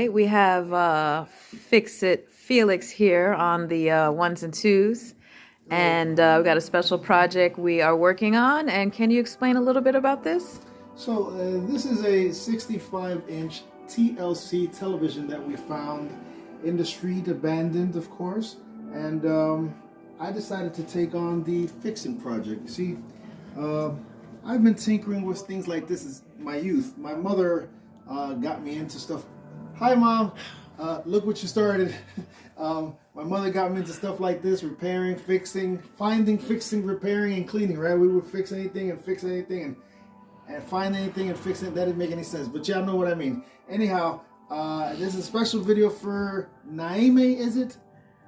right, we have Fix It Felix here on the ones and twos, and we've got a special project we are working on. And can you explain a little bit about this? So this is a 65-inch TLC television that we found in the street, abandoned, of course. And I decided to take on the fixing project. You see, I've been tinkering with things like this is my youth. My mother got me into stuff. Hi, Mom. Look what you started. My mother got me into stuff like this: repairing, fixing, finding, fixing, repairing, and cleaning. Right? We would fix anything and fix anything and find anything and fix it. That didn't make any sense, but y'all know what I mean. Anyhow, this is a special video for Naime. Is it?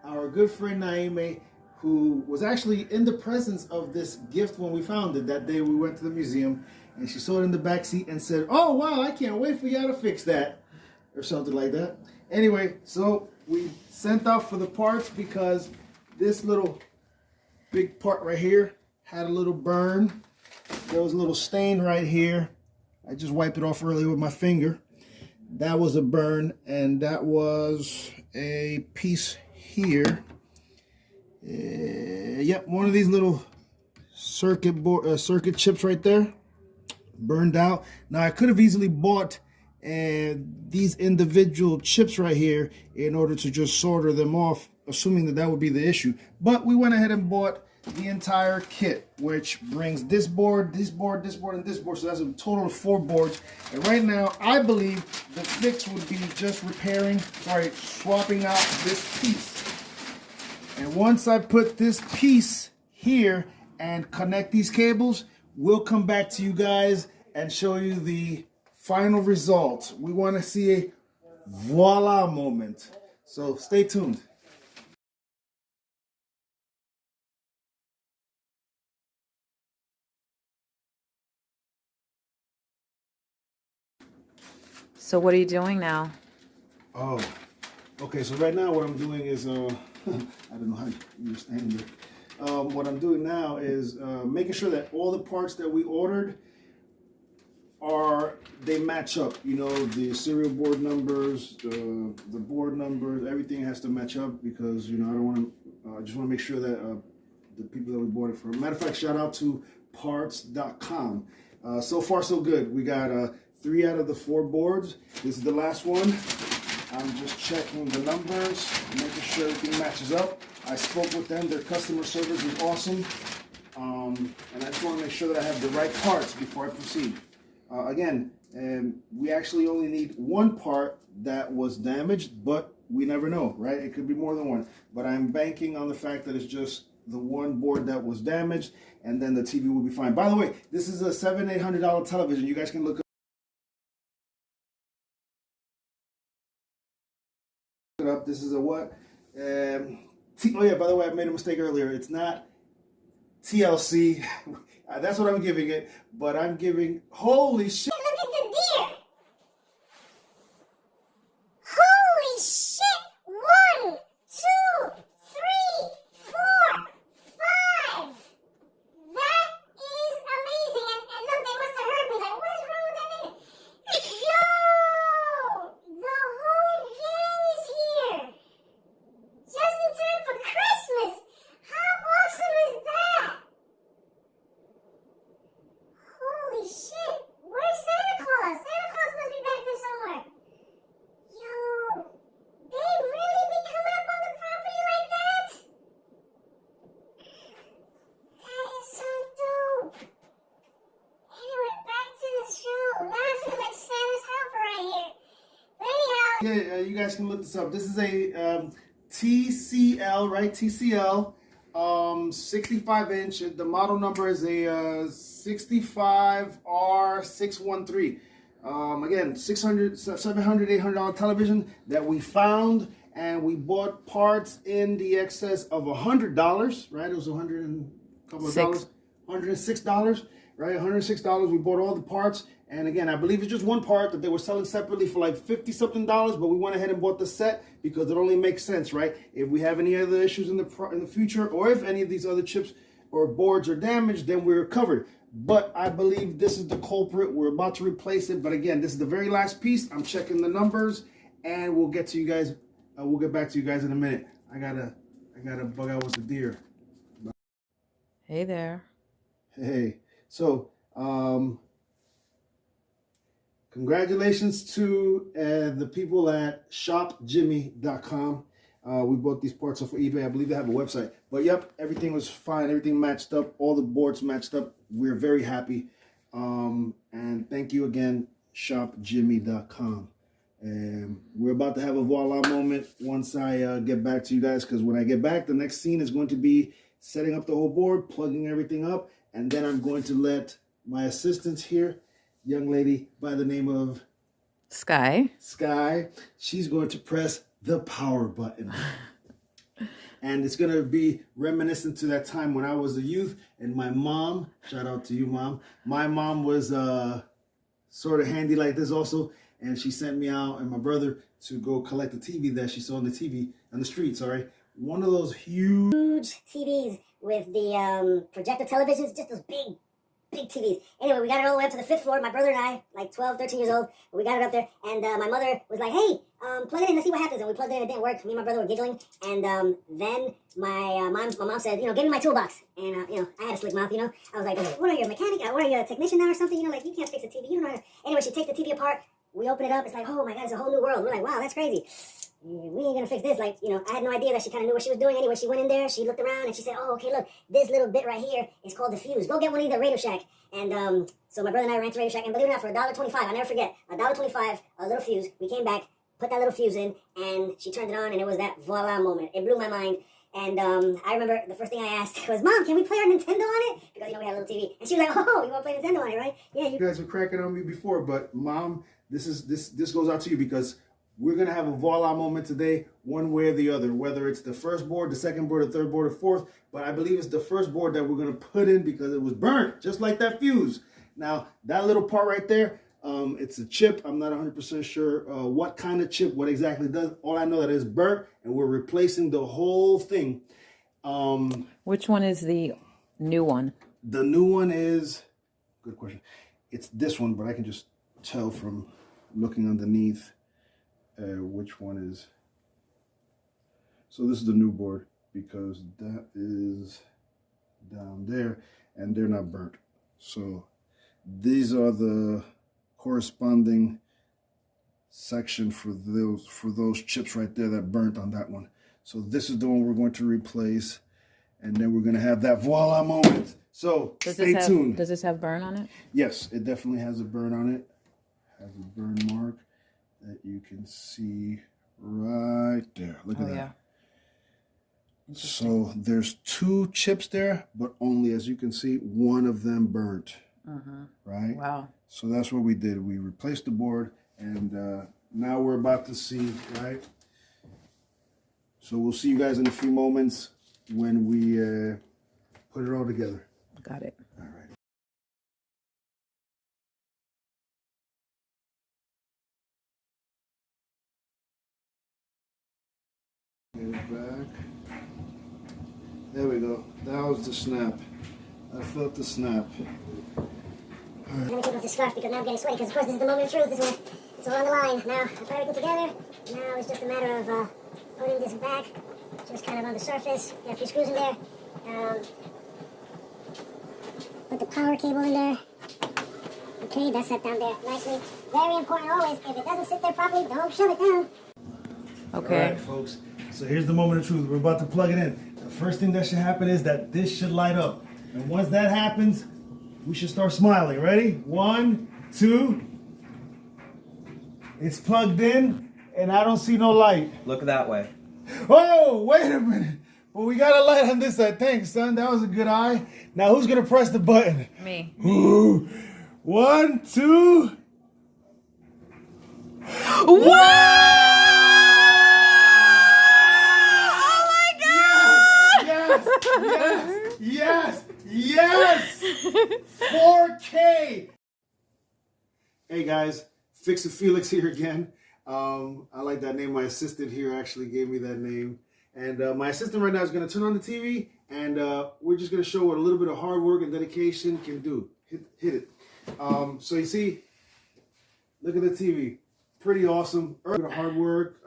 Our good friend Naime, who was actually in the presence of this gift when we found it. That day we went to the museum and she saw it in the back seat and said, "Oh wow, I can't wait for y'all to fix that," or something like that. Anyway, so we sent out for the parts because this little big part right here had a little burn. There was a little stain right here. I just wiped it off earlier with my finger. That was a burn, and that was a piece here. Yep, one of these little circuit chips right there burned out. Now I could have easily bought these individual chips right here in order to just solder them off, assuming that that would be the issue. But we went ahead and bought the entire kit, which brings this board, this board, this board, and this board. So that's a total of 4 boards. And right now, I believe the fix would be just swapping out this piece. And once I put this piece here and connect these cables, we'll come back to you guys and show you the final result. We want to see a voila moment. So stay tuned. So what are you doing now? Oh, okay. So right now what I'm doing is, I don't know how you stand here. What I'm doing now is making sure that all the parts that we ordered they match up. You know, the serial board numbers, the board numbers, everything has to match up because, you know, I don't want to, I just want to make sure that the people that we bought it from. Matter of fact, shout out to parts.com. So far so good. We got 3 out of the 4 boards. This is the last one. I'm just checking the numbers, making sure everything matches up. I spoke with them. Their customer service is awesome. And I just want to make sure that I have the right parts before I proceed. Again, we actually only need 1 part that was damaged, but we never know, right? It could be more than 1. But I'm banking on the fact that it's just the 1 board that was damaged, and then the TV will be fine. By the way, this is a $700-800 television. You guys can look it up. This is a what? Oh yeah, by the way, I made a mistake earlier. It's not TLC. That's what I'm giving it, but I'm giving, holy shit. Look at the deer. Holy shit. 1, 2, 3, 4, 5. That is amazing. And look, they must have heard me. Like, what is wrong with that nigga? Yo! The whole gang is here. Just in time for Christmas. How awesome is that? Holy shit! Where's Santa Claus? Santa Claus must be back there somewhere. Yo, they really be coming up on the property like that? That is so dope. Anyway, back to the show. Now I feel like Santa's helper right here. But anyhow. Yeah, you guys can look this up. This is a TCL, right? TCL. 65-inch. The model number is a 65R613. Again, $600, $700, $800 television that we found, and we bought parts in the excess of $100. Right? It was $100 and a couple of dollars. $106. Right? $106. We bought all the parts, and again, I believe it's just 1 part that they were selling separately for like $50-something, but we went ahead and bought the set because it only makes sense, right? If we have any other issues in the future, or if any of these other chips or boards are damaged, then we're covered. But I believe this is the culprit. We're about to replace it, but again, this is the very last piece. I'm checking the numbers, and we'll get to you guys. We'll get back to you guys in a minute. I gotta bug out with the deer. Hey there. Hey, so congratulations to the people at shopjimmy.com. We bought these parts off of eBay. I believe they have a website. But yep, everything was fine. Everything matched up. All the boards matched up. We're very happy. And thank you again, shopjimmy.com. And we're about to have a voila moment once I get back to you guys, because when I get back, the next scene is going to be setting up the whole board, plugging everything up, and then I'm going to let my assistant here, young lady by the name of Sky. She's going to press the power button. And it's going to be reminiscent to that time when I was a youth and my mom, shout out to you, Mom. My mom was sort of handy like this also. And she sent me out and my brother to go collect the TV that she saw on the street, One of those huge TVs with the projector televisions, just those big TVs. Anyway, we got it all the way up to the 5th floor. My brother and I, like 12, 13 years old, we got it up there. And my mother was like, hey, plug it in, let's see what happens. And we plugged it in, it didn't work. Me and my brother were giggling. And then my mom said, give me my toolbox. And, I had a slick mouth, I was like, what are you, a mechanic? What are you, a technician now or something? You can't fix a TV. You don't know how to... Anyway, she takes the TV apart. We open it up. It's like, oh my God, it's a whole new world. We're like, wow, that's crazy. We ain't gonna fix this. I had no idea that she kind of knew what she was doing. Anyway, she went in there, she looked around, and she said, oh, okay, look, this little bit right here is called the fuse. Go get one of these at Radio Shack. And so my brother and I ran to Radio Shack, and believe it or not, for $1.25, I'll never forget, $1.25, a little fuse. We came back, put that little fuse in, and she turned it on, and it was that voila moment. It blew my mind. And I remember the first thing I asked was, Mom, can we play our Nintendo on it? Because, we had a little TV. And she was like, oh, you want to play Nintendo on it, right? Yeah. You guys were cracking on me before, but Mom, this goes out to you because we're going to have a voila moment today, one way or the other, whether it's the first board, the second board, the third board, or fourth. But I believe it's the first board that we're going to put in because it was burnt, just like that fuse. Now, that little part right there, it's a chip. I'm not 100% sure what kind of chip, what exactly does. All I know that it's burnt, and we're replacing the whole thing. Which one is the new one? The new one is, good question. It's this one, but I can just tell from looking underneath which one is. So this is the new board because that is down there and they're not burnt. So these are the corresponding section for those chips right there that burnt on that one. So this is the one we're going to replace, and then we're going to have that voila moment. So stay tuned. Does this have burn on it? Yes, it definitely has a burn on it. Has a burn mark that you can see right there. Look at that. Yeah. So there's 2 chips there, but only, as you can see, one of them burnt. Right? Wow. So that's what we did. We replaced the board, and now we're about to see, right? So we'll see you guys in a few moments when we put it all together. Got it. All right. Get it back. There we go. That was the snap. I felt the snap. I'm going to take off the scarf because now I'm getting sweaty because, of course, this is the moment of truth. This is where it's all on the line. Now, I put everything together. Now it's just a matter of putting this back, just kind of on the surface. Got a few screws in there. Put the power cable in there. Okay, that's set down there nicely. Very important always, if it doesn't sit there properly, don't shove it down. Okay. All right, folks. So here's the moment of truth. We're about to plug it in. The first thing that should happen is that this should light up. And once that happens, we should start smiling. Ready? 1, 2. It's plugged in, and I don't see no light. Look that way. Oh, wait a minute. Well, we got a light on this side. Thanks, son. That was a good eye. Now, who's going to press the button? Me. Ooh. 1, 2. Wow! Yes! 4K! Hey guys, Fix It Felix here again. I like that name. My assistant here actually gave me that name. And my assistant right now is going to turn on the TV, and we're just going to show what a little bit of hard work and dedication can do. Hit it. So you see, look at the TV. pretty awesome. A bit of hard work,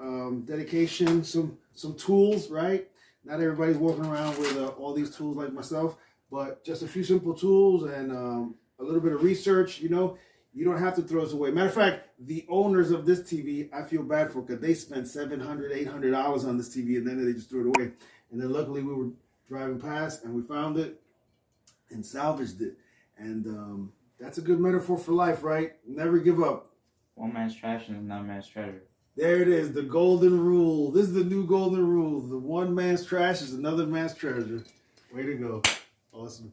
dedication, some tools, right? Not everybody's walking around with all these tools like myself, but just a few simple tools and a little bit of research. You know, you don't have to throw this away. Matter of fact, the owners of this TV, I feel bad for, because they spent $700, $800 on this TV, and then they just threw it away. And then luckily we were driving past and we found it and salvaged it. And that's a good metaphor for life, right? Never give up. One man's trash is another man's treasure. There it is, the golden rule. This is the new golden rule. The one man's trash is another man's treasure. Way to go. Awesome.